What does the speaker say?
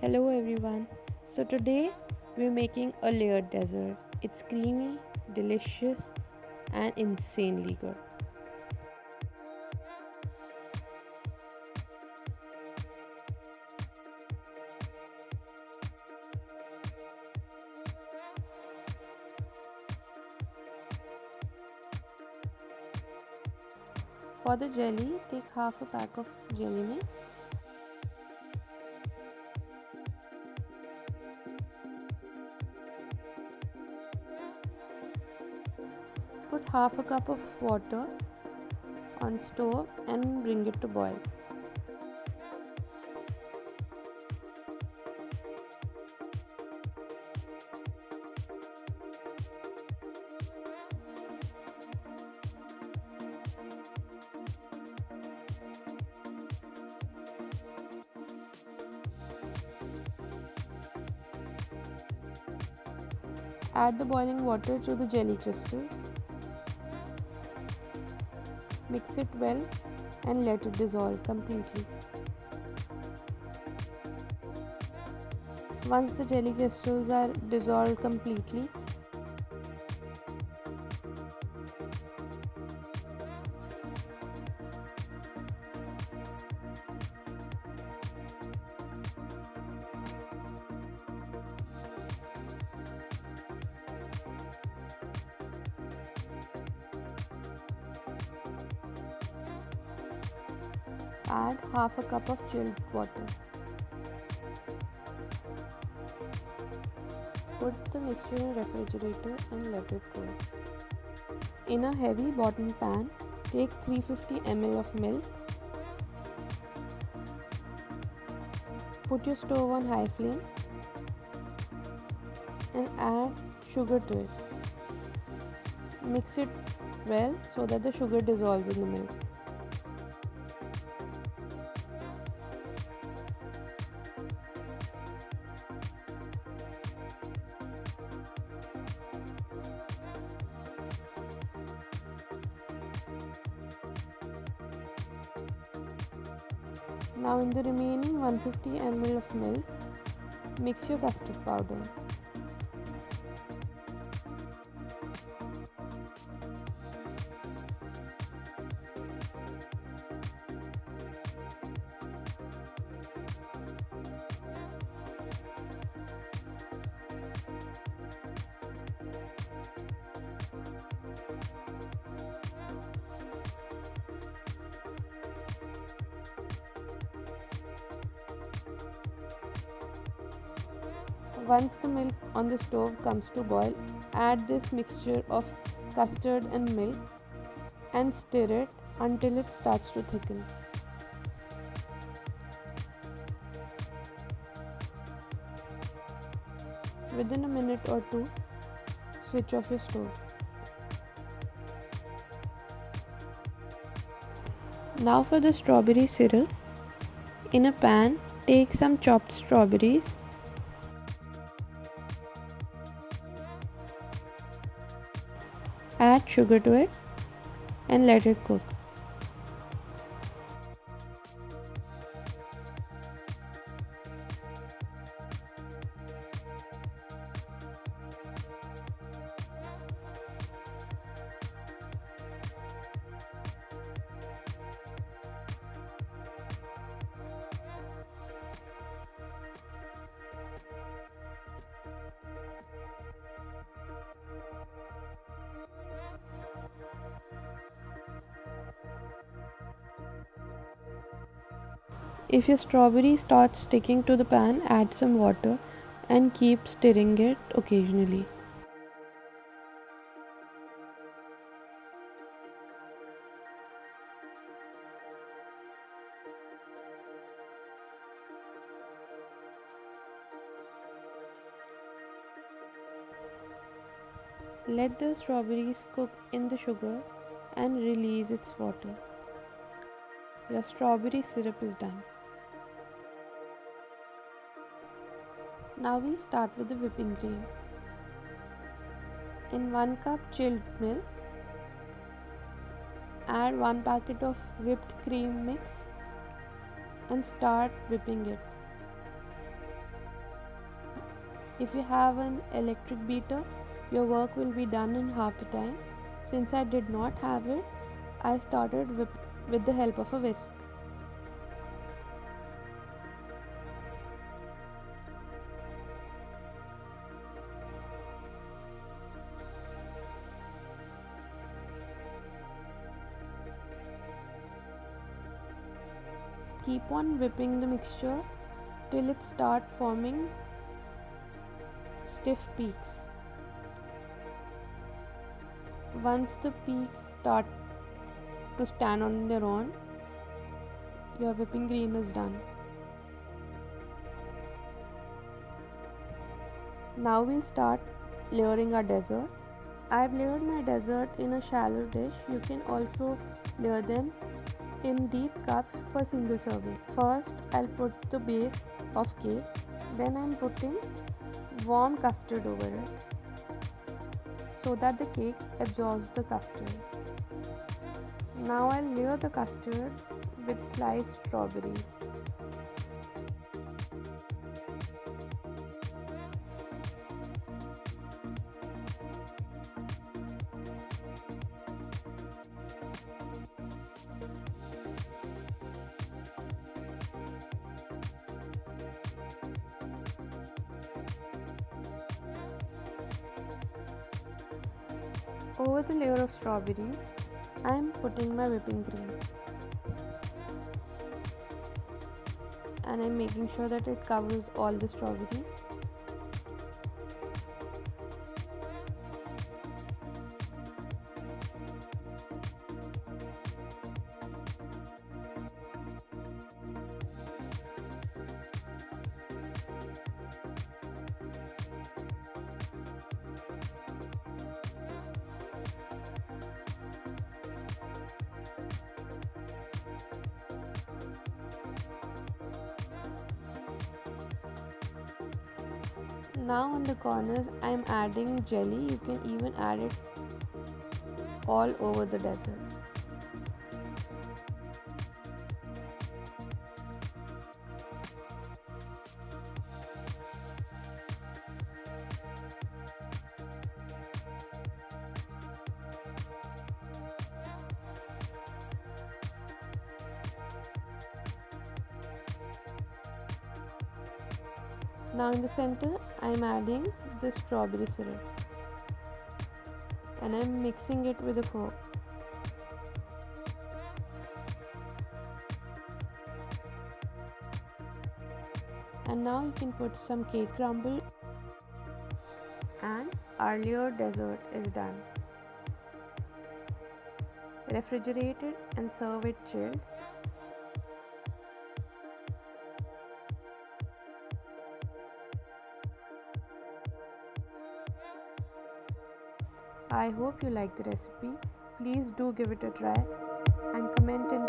Hello everyone. So today we're making a layered dessert. It's creamy, delicious, and insanely good. For the jelly, take half a pack of jelly mix. Put half a cup of water on stove and bring it to boil. Add the boiling water to the jelly crystals. Mix it well and let it dissolve completely. Once the jelly crystals are dissolved completely, add half a cup of chilled water. Put the mixture in a refrigerator and let it cool. In a heavy bottom pan, take 350 ml of milk. Put your stove on high flame and add sugar to it. Mix it well so that the sugar dissolves in the milk. Now in the remaining 150 ml of milk, mix your custard powder. Once the milk on the stove comes to boil, add this mixture of custard and milk and stir it until it starts to thicken. Within a minute or two, switch off your stove. Now for the strawberry syrup. In a pan, take some chopped strawberries. Add sugar to it and let it cook. If your strawberry starts sticking to the pan, add some water and keep stirring it occasionally. Let the strawberries cook in the sugar and release its water. Your strawberry syrup is done. Now we'll start with the whipping cream. In 1 cup chilled milk, add 1 packet of whipped cream mix and start whipping it. If you have an electric beater, your work will be done in half the time. Since I did not have it, I started with the help of a whisk. Keep on whipping the mixture till it starts forming stiff peaks. Once the peaks start to stand on their own, your whipping cream is done. Now we'll start layering our dessert. I've layered my dessert in a shallow dish. You can also layer them in deep cups for single serving. First, I'll put the base of cake. Then I'm putting warm custard over it so that the cake absorbs the custard. Now I'll layer the custard with sliced strawberries. Over the layer of strawberries, I am putting my whipping cream and I am making sure that it covers all the strawberries. Now on the corners I am adding jelly. You can even add it all over the dessert. Now in the center I am adding the strawberry syrup and I am mixing it with a fork. And now you can put some cake crumble and our layered dessert is done. Refrigerate it and serve it chilled. I hope you like the recipe. Please do give it a try and comment and